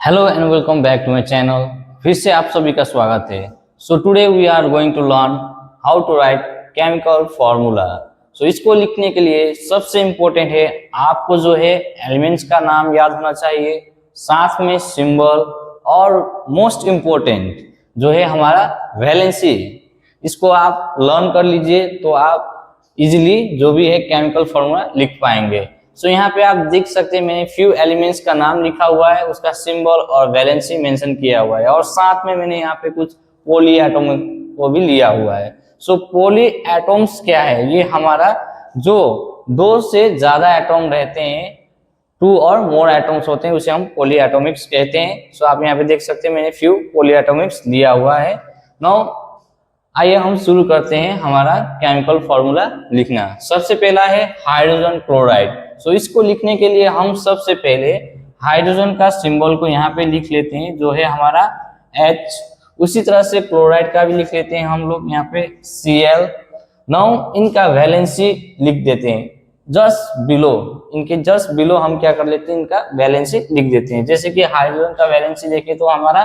Hello and welcome back to my channel. फिर से आप सभी का स्वागत है। So today we are going to learn how to write chemical formula. सो इसको लिखने के लिए सबसे इम्पोर्टेंट है आपको जो है एलिमेंट्स का नाम याद होना चाहिए, साथ में सिंबल और मोस्ट इम्पोर्टेंट जो है हमारा वैलेंसी। इसको आप लर्न कर लीजिए तो आप इजीली जो भी है केमिकल फॉर्मूला लिख पाएंगे। सो यहाँ पे आप देख सकते हैं मैंने फ्यू एलिमेंट्स का नाम लिखा हुआ है, उसका सिंबल और वैलेंसी मेंशन किया हुआ है और साथ में मैंने यहाँ पे कुछ पोली एटॉमिक को भी लिया हुआ है। सो पोली एटॉम्स क्या है? ये हमारा जो दो से ज्यादा एटॉम रहते हैं, टू और मोर एटॉम्स होते हैं, उसे हम पोली एटॉमिक्स कहते हैं। सो आप यहाँ पे देख सकते हैं मैंने फ्यू पोली एटॉमिक्स लिया हुआ है। नाउ आइए हम शुरू करते हैं हमारा केमिकल फॉर्मूला लिखना। सबसे पहला है हाइड्रोजन क्लोराइड। सो इसको लिखने के लिए हम सबसे पहले हाइड्रोजन का सिंबल को यहाँ पे लिख लेते हैं जो है हमारा H। उसी तरह से क्लोराइड का भी लिख लेते हैं हम लोग यहाँ पे Cl। नाउ इनका वैलेंसी लिख देते हैं जस्ट बिलो, इनके जस्ट बिलो हम क्या कर लेते हैं, इनका वैलेंसी लिख देते हैं। जैसे कि हाइड्रोजन का वैलेंसी देखे तो हमारा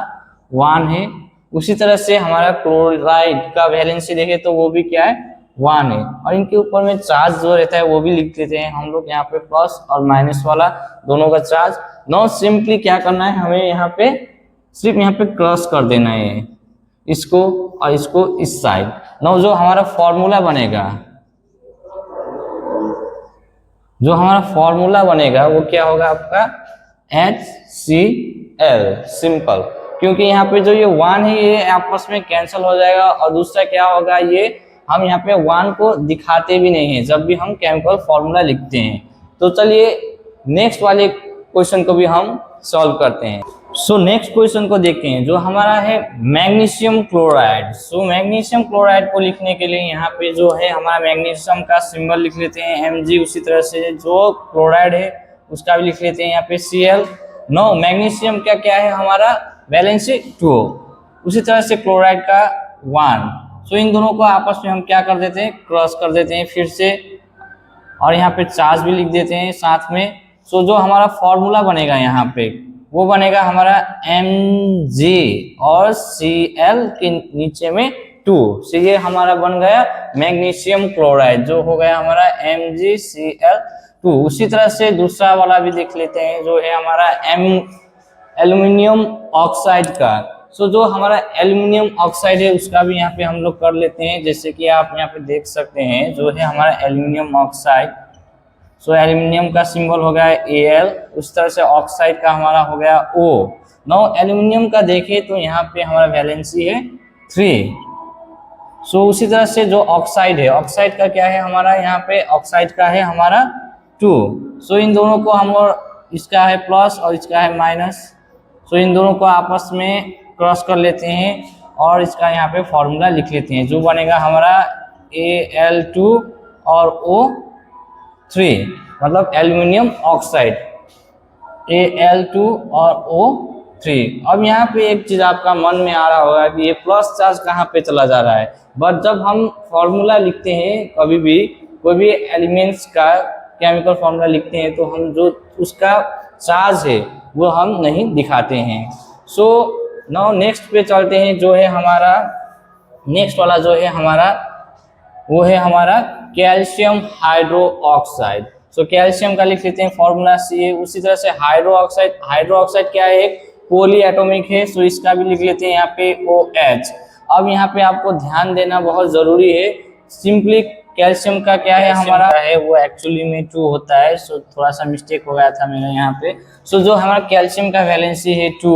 1 है, उसी तरह से हमारा क्लोराइड का वैलेंसी देखे तो वो भी क्या है 1 है, और इनके ऊपर में चार्ज जो रहता है वो भी लिख देते हैं हम लोग यहाँ पे प्लस और माइनस वाला दोनों का चार्ज। नाउ सिंपली क्या करना है, हमें यहाँ पे सिर्फ यहाँ पे क्रॉस कर देना है इसको और इसको इस साइड। नाउ जो हमारा फॉर्मूला बनेगा, वो क्या होगा आपका HCl सिंपल, क्योंकि यहाँ पे जो ये 1 है ये आपस में कैंसिल हो जाएगा। और दूसरा क्या होगा, ये हम यहाँ पे 1 को दिखाते भी नहीं है जब भी हम केमिकल फॉर्मूला लिखते हैं। तो चलिए नेक्स्ट वाले क्वेश्चन को भी हम सॉल्व करते हैं। सो नेक्स्ट क्वेश्चन को देखते हैं जो हमारा है मैग्नीशियम क्लोराइड। सो मैग्नीशियम क्लोराइड को लिखने के लिए यहाँ पे जो है हमारा मैग्नीशियम का सिंबल लिख लेते हैं Mg। उसी तरह से जो क्लोराइड है उसका भी लिख लेते हैं यहाँ पे Cl। नो मैग्नीशियम का क्या है हमारा वैलेंसी 2, उसी तरह से क्लोराइड का 1। सो इन दोनों को आपस में हम क्या कर देते हैं, क्रॉस कर देते हैं फिर से, और यहाँ पे चार्ज भी लिख देते हैं साथ में। सो जो हमारा फॉर्मूला बनेगा यहाँ पे वो बनेगा हमारा Mg और Cl के नीचे में 2। सो ये हमारा बन गया मैग्नीशियम क्लोराइड जो हो गया हमारा MgCl2। उसी तरह से दूसरा वाला भी देख लेते हैं जो है हमारा एल्युमिनियम ऑक्साइड का। सो जो हमारा एल्युमिनियम ऑक्साइड है उसका भी यहाँ पे हम लोग कर लेते हैं। जैसे कि आप यहाँ पे देख सकते हैं जो है हमारा एल्युमिनियम ऑक्साइड। सो एल्युमिनियम का सिंबल हो गया Al, उस तरह से ऑक्साइड का हमारा हो गया O। नाउ एल्युमिनियम का देखें तो यहाँ पे हमारा वैलेंसी है 3। सो उसी तरह से जो ऑक्साइड है, ऑक्साइड का क्या है हमारा यहाँ पे, ऑक्साइड का है हमारा 2। सो इन दोनों को हम लोग, इसका है प्लस और इसका है माइनस, सो इन दोनों को आपस में क्रॉस कर लेते हैं और इसका यहाँ पे फॉर्मूला लिख लेते हैं जो बनेगा हमारा Al2 और O3, मतलब एल्युमिनियम ऑक्साइड Al2 और O3। अब यहाँ पे एक चीज आपका मन में आ रहा होगा कि ये प्लस चार्ज कहाँ पे चला जा रहा है, बट जब हम फॉर्मूला लिखते हैं कभी भी कोई भी एलिमेंट्स का केमिकल फॉर्मूला लिखते हैं तो हम जो उसका चार्ज है वो हम नहीं दिखाते हैं। सो नाउ नेक्स्ट पे चलते हैं जो है हमारा नेक्स्ट वाला जो है हमारा वो है हमारा calcium hydro oxide. So calcium का लिख लेते हैं फॉर्मूला Ca। उसी तरह से हाइड्रो ऑक्साइड क्या है, एक पोली एटॉमिक है। सो इसका भी लिख लेते हैं यहाँ पे OH। अब यहाँ पे आपको ध्यान देना बहुत जरूरी है, सिंपली कैल्शियम का क्या है हमारा है वो एक्चुअली में 2 होता है। सो थोड़ा सा मिस्टेक हो गया था मेरा यहाँ पे। सो जो हमारा कैल्शियम का वैलेंसी है 2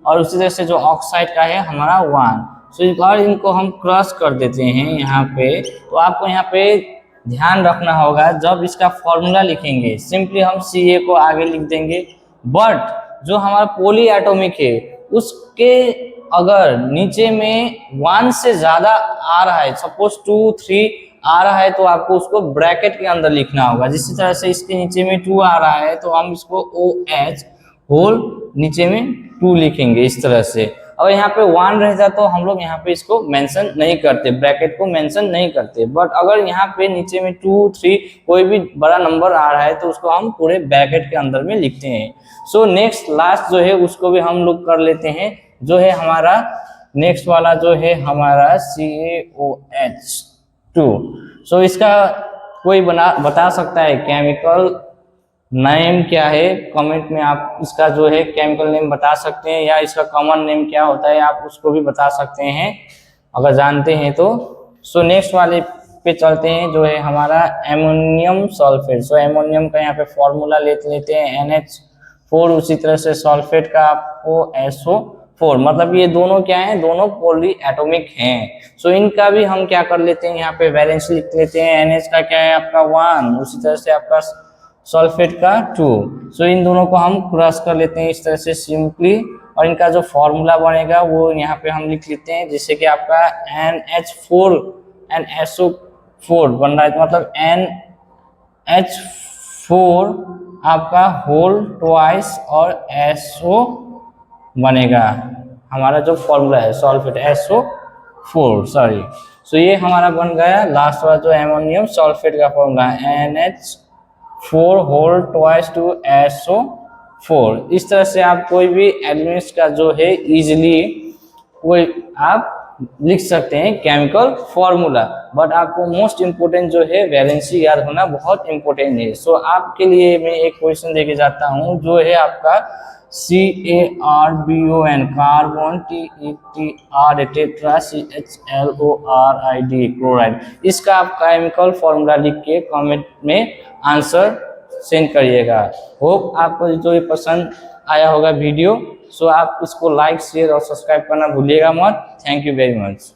और उसी तरह से जो ऑक्साइड का है हमारा 1। सो एक बार इनको हम क्रॉस कर देते हैं यहाँ पे। तो आपको यहाँ पे ध्यान रखना होगा जब इसका फॉर्मूला लिखेंगे सिंपली हम Ca को आगे लिख देंगे, बट जो हमारा पोली एटॉमिक है उसके अगर नीचे में 1 से ज्यादा आ रहा है, सपोज 2, 3 आ रहा है तो आपको उसको ब्रैकेट के अंदर लिखना होगा। जिस तरह से इसके नीचे में 2 आ रहा है तो हम इसको OH होल नीचे में 2 लिखेंगे इस तरह से। अगर यहाँ पे 1 रहता तो हम लोग यहाँ पे इसको मेंशन नहीं करते, ब्रैकेट को मेंशन नहीं करते। बट अगर यहाँ पे नीचे में 2, 3 कोई भी बड़ा नंबर आ रहा है तो उसको हम पूरे ब्रैकेट के अंदर में लिखते हैं। सो नेक्स्ट लास्ट जो है उसको भी हम लोग कर लेते हैं, जो है हमारा नेक्स्ट वाला जो है हमारा CaOH2। सो इसका कोई बता सकता है केमिकल नेम क्या है? कमेंट में आप इसका जो है केमिकल नेम बता सकते हैं, या इसका कॉमन नेम क्या होता है आप उसको भी बता सकते हैं अगर जानते हैं तो। सो नेक्स्ट वाले पे चलते हैं, जो है हमारा एमोनियम सल्फेट। सो एमोनियम का यहाँ पे फॉर्मूला लेते हैं NH4, उसी तरह से सल्फेट का आपको SO4। मतलब ये दोनों क्या है? दोनों पोली एटॉमिक हैं। सो इनका भी हम क्या कर लेते हैं, यहाँ पे वैलेंस लिख लेते हैं। NH का क्या है आपका 1, उसी तरह से आपका सल्फेट का 2। सो इन दोनों को हम क्रॉस कर लेते हैं इस तरह से सिंपली, और इनका जो फॉर्मूला बनेगा वो यहाँ पे हम लिख लेते हैं, जिससे कि आपका NH4 NSO4 बन रहा है। मतलब NH4 आपका होल ट्वाइस और SO बनेगा, हमारा जो फॉर्मूला है सल्फेट SO4 सॉरी। सो ये हमारा बन गया लास्ट वाला जो एमोनियम सल्फेट का formula NH4 whole twice two SO4। इस तरह से आप कोई भी एलिमेंट्स का जो है इजीली कोई आप लिख सकते हैं केमिकल फॉर्मूला। बट आपको मोस्ट इम्पोर्टेंट जो है वैलेंसी याद होना बहुत इम्पोर्टेंट है। सो आपके लिए मैं एक क्वेश्चन देके जाता हूँ, जो है आपका CARBON carbon, TETR tetra, CHLORID chloride. इसका आप केमिकल फॉर्मूला लिख के कमेंट में आंसर सेंड करिएगा। होप आपको जो ये पसंद आया होगा वीडियो, सो आप इसको लाइक शेयर और सब्सक्राइब करना भूलिएगा मत। Thank you very much.